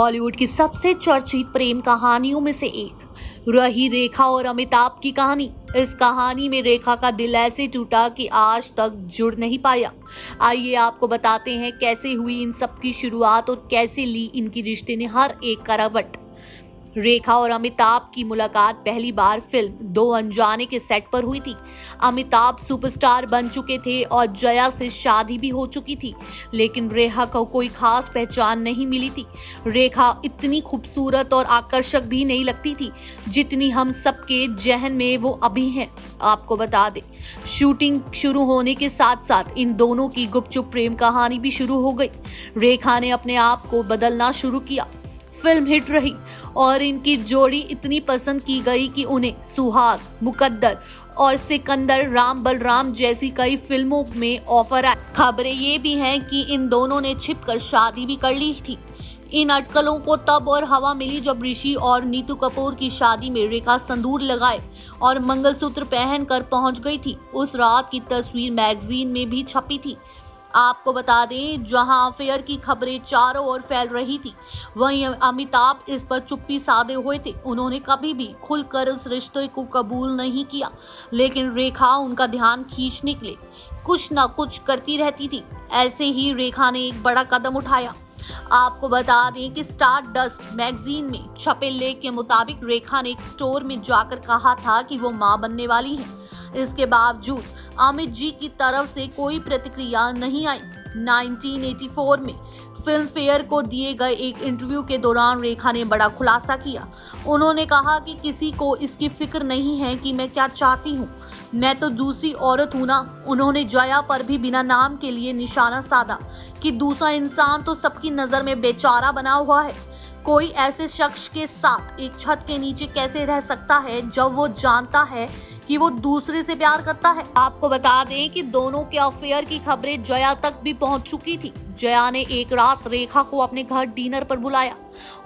बॉलीवुड की सबसे चर्चित प्रेम कहानियों में से एक रही रेखा और अमिताभ की कहानी। इस कहानी में रेखा का दिल ऐसे टूटा कि आज तक जुड़ नहीं पाया। आइए आपको बताते हैं कैसे हुई इन सब की शुरुआत और कैसे ली इनकी रिश्ते ने हर एक करवट। रेखा और अमिताभ की मुलाकात पहली बार फिल्म दो अनजाने के सेट पर हुई थी। अमिताभ सुपरस्टार बन चुके थे और जया से शादी भी हो चुकी थी, लेकिन रेखा को कोई खास पहचान नहीं मिली थी। रेखा इतनी खूबसूरत और आकर्षक भी नहीं लगती थी जितनी हम सबके जहन में वो अभी हैं। आपको बता दें, शूटिंग शुरू होने के साथ साथ इन दोनों की गुपचुप प्रेम कहानी भी शुरू हो गई। रेखा ने अपने आप को बदलना शुरू किया। फिल्म हिट रही और इनकी जोड़ी इतनी पसंद की गई कि उन्हें सुहाग, मुकद्दर और सिकंदर, राम बलराम जैसी कई फिल्मों में ऑफर आए। खबरें ये भी हैं कि इन दोनों ने छिपकर शादी भी कर ली थी। इन अटकलों को तब और हवा मिली जब ऋषि और नीतू कपूर की शादी में रेखा संदूर लगाए और मंगलसूत्र पहनकर पहुंच गई थी। उस रात की तस्वीर मैगजीन में भी छपी थी। आपको बता दें, जहां अफेयर की खबरें चारों ओर फैल रही थी, वहीं अमिताभ इस पर चुप्पी साधे हुए थे। उन्होंने कभी भी खुलकर इस रिश्ते को कबूल नहीं किया, लेकिन रेखा उनका ध्यान खींचने के लिए कुछ न कुछ करती रहती थी। ऐसे ही रेखा ने एक बड़ा कदम उठाया। आपको बता दें कि स्टार डस्ट मैगजीन में छपे लेख के मुताबिक रेखा ने एक स्टोर में जाकर कहा था कि वो मां बनने वाली है। इसके बावजूद अमित जी की तरफ से कोई प्रतिक्रिया नहीं आई। 1984 में फिल्म फेयर को दिए गए एक इंटरव्यू के दौरान रेखा ने बड़ा खुलासा किया। उन्होंने कहा कि किसी को इसकी फिक्र नहीं है कि मैं क्या चाहती हूँ, मैं तो दूसरी औरत हूँ ना। उन्होंने जया पर भी बिना नाम के लिए निशाना साधा कि दूसरा इंसान तो सबकी नजर में बेचारा बना हुआ है। कोई ऐसे शख्स के साथ एक छत के नीचे कैसे रह सकता है जब वो जानता है कि वो दूसरे से प्यार करता है। आपको बता दें कि दोनों के अफेयर की खबरें जया तक भी पहुंच चुकी थी। जया ने एक रात रेखा को अपने घर डिनर पर बुलाया।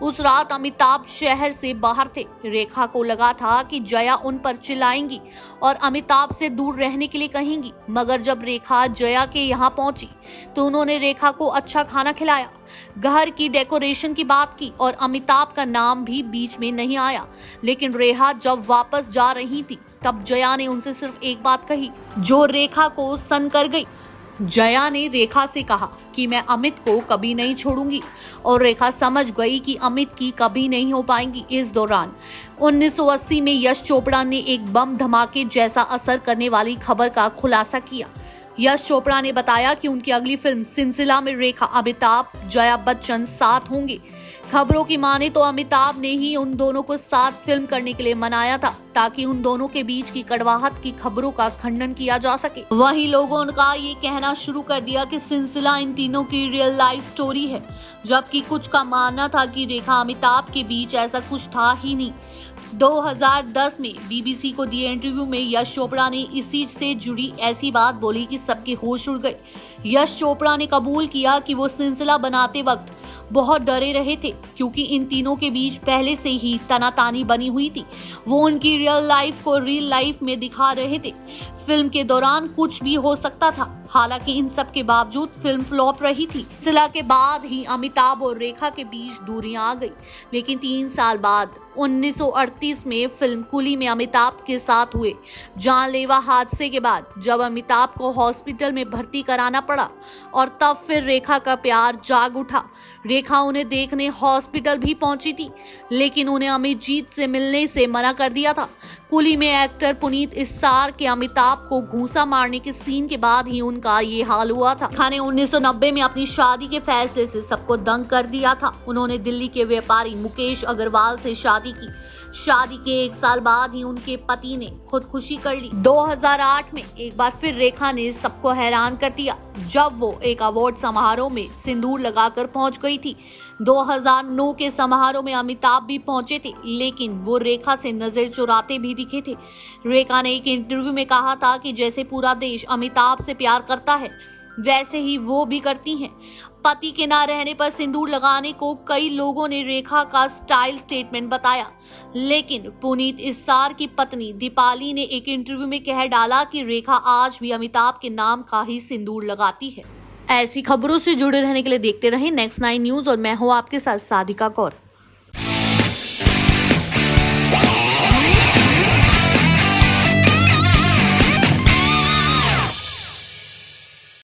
उस रात अमिताभ शहर से बाहर थे। रेखा को लगा था कि जया उन पर चिल्लाएंगी और अमिताभ से दूर रहने के लिए कहेंगी, मगर जब रेखा जया के यहाँ पहुंची तो उन्होंने रेखा को अच्छा खाना खिलाया, घर की डेकोरेशन की बात की और अमिताभ का नाम भी बीच में नहीं आया। लेकिन रेखा जब वापस जा रही थी तब जया ने उनसे सिर्फ एक बात कही जो रेखा को सन कर गई। जया ने रेखा से कहा कि मैं अमित को कभी नहीं छोड़ूंगी, और रेखा समझ गई कि अमित की कभी नहीं हो पाएंगी। इस दौरान 1980 में यश चोपड़ा ने एक बम धमाके जैसा असर करने वाली खबर का खुलासा किया। यश चोपड़ा ने बताया कि उनकी अगली फिल्म सिलसिला में रेखा, अमिताभ, जया बच्चन साथ होंगे। खबरों की माने तो अमिताभ ने ही उन दोनों को साथ फिल्म करने के लिए मनाया था ताकि उन दोनों के बीच की कड़वाहट की खबरों का खंडन किया जा सके। वहीं लोगों का ये कहना शुरू कर दिया कि सिलसिला इन तीनों की रियल लाइफ स्टोरी है, जबकि कुछ का मानना था कि रेखा अमिताभ के बीच ऐसा कुछ था ही नहीं। 2010 में बीबीसी को दिए इंटरव्यू में यश चोपड़ा ने इसी से जुड़ी ऐसी बात बोली कि सबके होश उड़ गए। यश चोपड़ा ने कबूल किया कि वो सिलसिला बनाते वक्त बहुत डरे रहे थे, क्योंकि इन तीनों के बीच पहले से ही तनातानी बनी हुई थी। वो उनकी रियल लाइफ को रियल लाइफ में दिखा रहे थे। फिल्म के दौरान कुछ भी हो सकता था। हालांकि इन सब के बावजूद फिल्म फ्लॉप रही थी। सिलसिला के बाद ही अमिताभ और रेखा के बीच दूरियां आ गई, लेकिन 3 साल बाद 1938 में फिल्म कुली में अमिताभ के साथ हुए जानलेवा हादसे के बाद जब अमिताभ को हॉस्पिटल में भर्ती कराना पड़ा, और तब फिर रेखा का प्यार जाग उठा। रेखा उन्हें देखने हॉस्पिटल भी पहुंची थी, लेकिन उन्हें अमित जीत से मिलने से मना कर दिया था। कुली में एक्टर पुनीत इस्सार के अमिताभ को घूंसा मारने के सीन के बाद ही उनका ये हाल हुआ था। रेखा ने 1990 में अपनी शादी के फैसले से सबको दंग कर दिया था। उन्होंने दिल्ली के व्यापारी मुकेश अग्रवाल से शादी की। शादी के 1 साल बाद ही उनके पति ने खुदकुशी कर ली। 2008 में एक बार फिर रेखा ने सबको हैरान कर दिया जब वो एक अवार्ड समारोह में सिंदूर लगाकर पहुंच गई थी। 2009 के समारोह में अमिताभ भी पहुंचे थे, लेकिन वो रेखा से नजर चुराते भी दिखे थे। रेखा ने एक इंटरव्यू में कहा था कि जैसे पूरा देश अमिताभ से प्यार करता है, वैसे ही वो भी करती हैं। पति के ना रहने पर सिंदूर लगाने को कई लोगों ने रेखा का स्टाइल स्टेटमेंट बताया, लेकिन पुनीत इस्सार की पत्नी दीपाली ने एक इंटरव्यू में कह डाला कि रेखा आज भी अमिताभ के नाम का ही सिंदूर लगाती है। ऐसी खबरों से जुड़े रहने के लिए देखते रहें नेक्स्ट 9 न्यूज और मैं हूँ आपके साथ साधिका कौर।